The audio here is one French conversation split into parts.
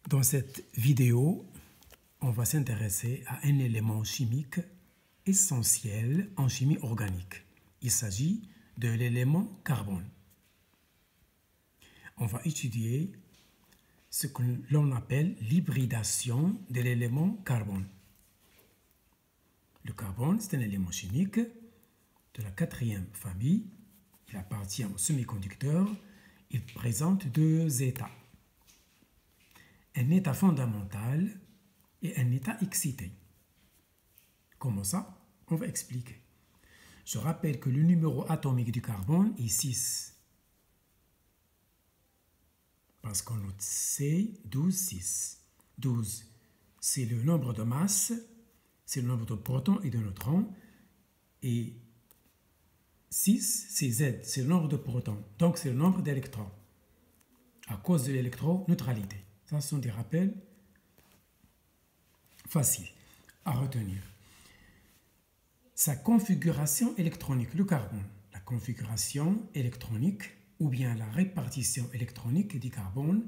Dans cette vidéo, on va s'intéresser à un élément chimique essentiel en chimie organique. Il s'agit de l'élément carbone. On va étudier ce que l'on appelle l'hybridation de l'élément carbone. Le carbone, c'est un élément chimique de la 4e famille. Il appartient aux semi-conducteurs. Il présente deux états. Un état fondamental et un état excité. Comment ça? On va expliquer. Je rappelle que le numéro atomique du carbone est 6. Parce qu'on note C, 12, 6. 12, c'est le nombre de masse, c'est le nombre de protons et de neutrons. Et 6, c'est Z, c'est le nombre de protons. Donc, c'est le nombre d'électrons. À cause de l'électroneutralité. Ça, ce sont des rappels faciles à retenir. Sa configuration électronique, le carbone, la configuration électronique ou bien la répartition électronique du carbone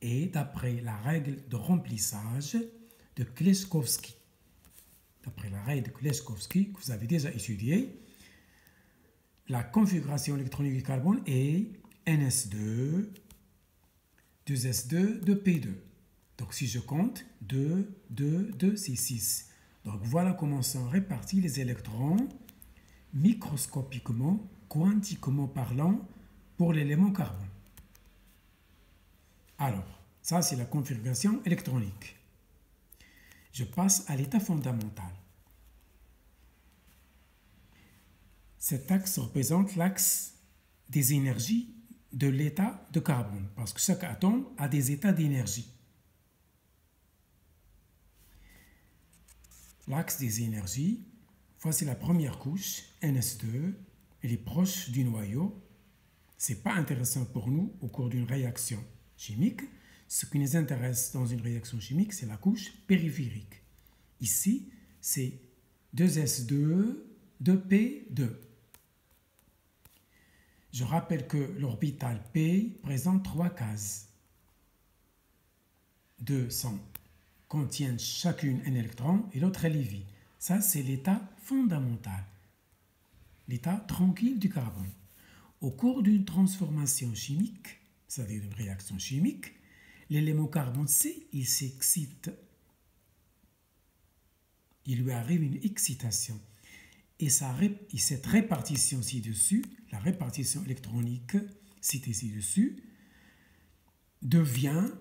est d'après la règle de remplissage de Kleczkowski. D'après la règle de Kleczkowski que vous avez déjà étudiée, la configuration électronique du carbone est NS2, 2S2, 2P2. Donc si je compte, 2, 2, 2, c'est 6. Donc voilà comment sont répartis les électrons microscopiquement, quantiquement parlant, pour l'élément carbone. Alors, ça c'est la configuration électronique. Je passe à l'état fondamental. Cet axe représente l'axe des énergies de l'état de carbone, parce que chaque atome a des états d'énergie. L'axe des énergies, voici la première couche, NS2, elle est proche du noyau. Ce n'est pas intéressant pour nous au cours d'une réaction chimique. Ce qui nous intéresse dans une réaction chimique, c'est la couche périphérique. Ici, c'est 2S2, 2P2. Je rappelle que l'orbital P présente 3 cases. 2 contiennent chacune un électron et l'autre est vide. Ça, c'est l'état fondamental, l'état tranquille du carbone. Au cours d'une transformation chimique, c'est-à-dire une réaction chimique, l'élément carbone C, il s'excite. Il lui arrive une excitation. Et cette répartition ci-dessus, la répartition électronique citée ci-dessus, devient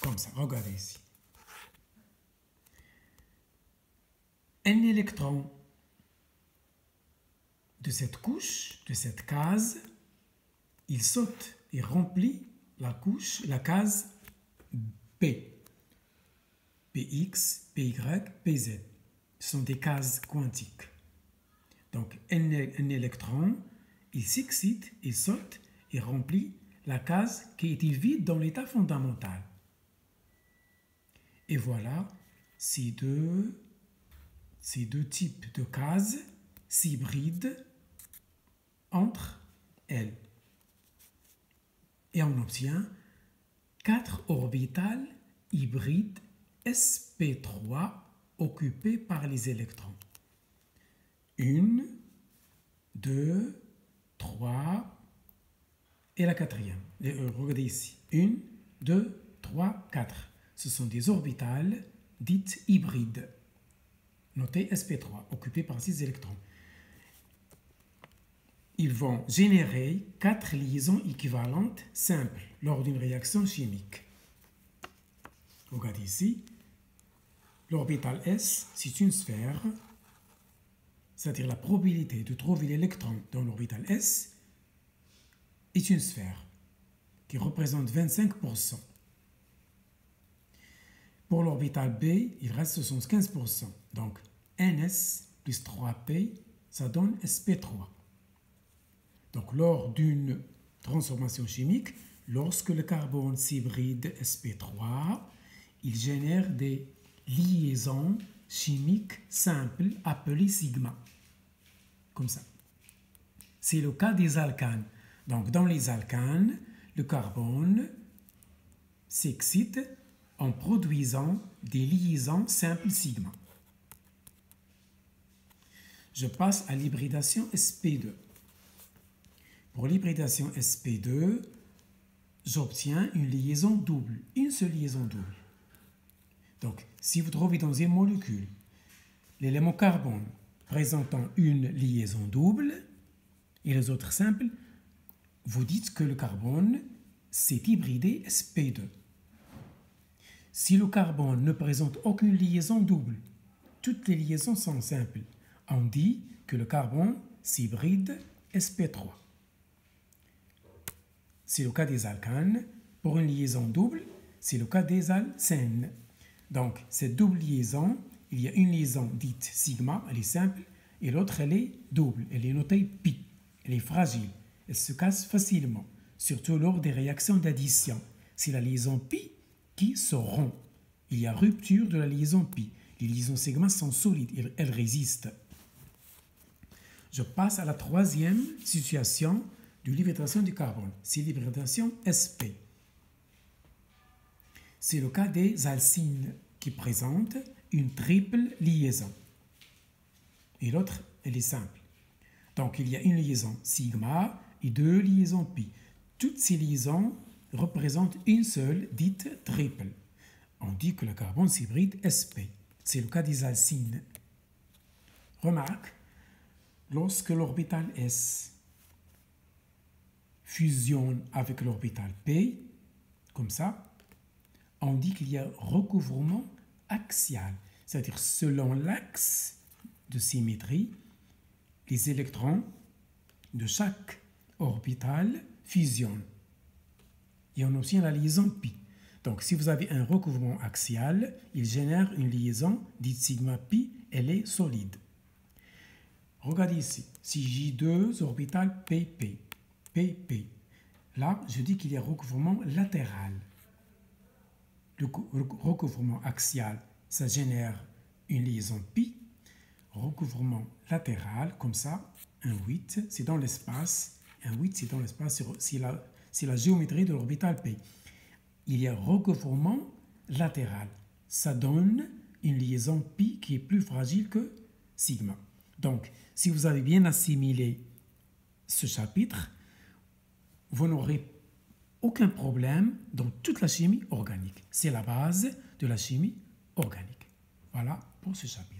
comme ça. Regardez ici. Un électron de cette couche, de cette case, il saute et remplit la case P. Px, Py, Pz. Ce sont des cases quantiques. Donc, un électron, il s'excite, il saute et remplit la case qui était vide dans l'état fondamental. Et voilà, ces deux types de cases s'hybrident entre elles. Et on obtient 4 orbitales hybrides sp3 occupées par les électrons. 1, 2, 3 et la 4e. Regardez ici. 1, 2, 3, 4. Ce sont des orbitales dites hybrides. Notez sp3, occupées par 6 électrons. Ils vont générer 4 liaisons équivalentes simples lors d'une réaction chimique. Regardez ici. L'orbital S, c'est une sphère, c'est-à-dire la probabilité de trouver l'électron dans l'orbital S est une sphère qui représente 25%. Pour l'orbital B, il reste 75%. Donc, NS plus 3P, ça donne sp3. Donc, lors d'une transformation chimique, lorsque le carbone s'hybride sp3, il génère des liaisons chimiques simples appelées sigma. Comme ça. C'est le cas des alcanes. Donc, dans les alcanes, le carbone s'excite en produisant des liaisons simples sigma. Je passe à l'hybridation sp2. Pour l'hybridation sp2, j'obtiens une liaison double, une seule liaison double. Donc, si vous trouvez dans une molécule l'élément carbone présentant une liaison double et les autres simples, vous dites que le carbone s'est hybridé sp2. Si le carbone ne présente aucune liaison double, toutes les liaisons sont simples, on dit que le carbone s'hybride sp3. C'est le cas des alcanes. Pour une liaison double, c'est le cas des alcènes. Donc, cette double liaison, il y a une liaison dite sigma, elle est simple, et l'autre, elle est double, elle est notée pi. Elle est fragile, elle se casse facilement, surtout lors des réactions d'addition. C'est la liaison pi qui se rompt. Il y a rupture de la liaison pi. Les liaisons sigma sont solides, elles résistent. Je passe à la troisième situation de l'hybridation du carbone. C'est l'hybridation sp. C'est le cas des alcynes qui présentent une triple liaison. Et l'autre, elle est simple. Donc, il y a une liaison sigma et deux liaisons pi. Toutes ces liaisons représentent une seule, dite triple. On dit que le carbone s'hybride sp. C'est le cas des alcynes. Remarque, lorsque l'orbital S fusionne avec l'orbital P, comme ça, on dit qu'il y a recouvrement axial, c'est-à-dire selon l'axe de symétrie, les électrons de chaque orbital fusionnent. Et on obtient la liaison pi. Donc, si vous avez un recouvrement axial, il génère une liaison dite sigma pi, elle est solide. Regardez ici, si j'ai deux orbitales pp, pp, là, je dis qu'il y a recouvrement latéral. Le recouvrement axial, ça génère une liaison pi. Recouvrement latéral, comme ça, un 8, c'est dans l'espace. Un 8, c'est dans l'espace, c'est la géométrie de l'orbital P. Il y a recouvrement latéral. Ça donne une liaison pi qui est plus fragile que sigma. Donc, si vous avez bien assimilé ce chapitre, vous n'aurez aucun problème dans toute la chimie organique. C'est la base de la chimie organique. Voilà pour ce chapitre.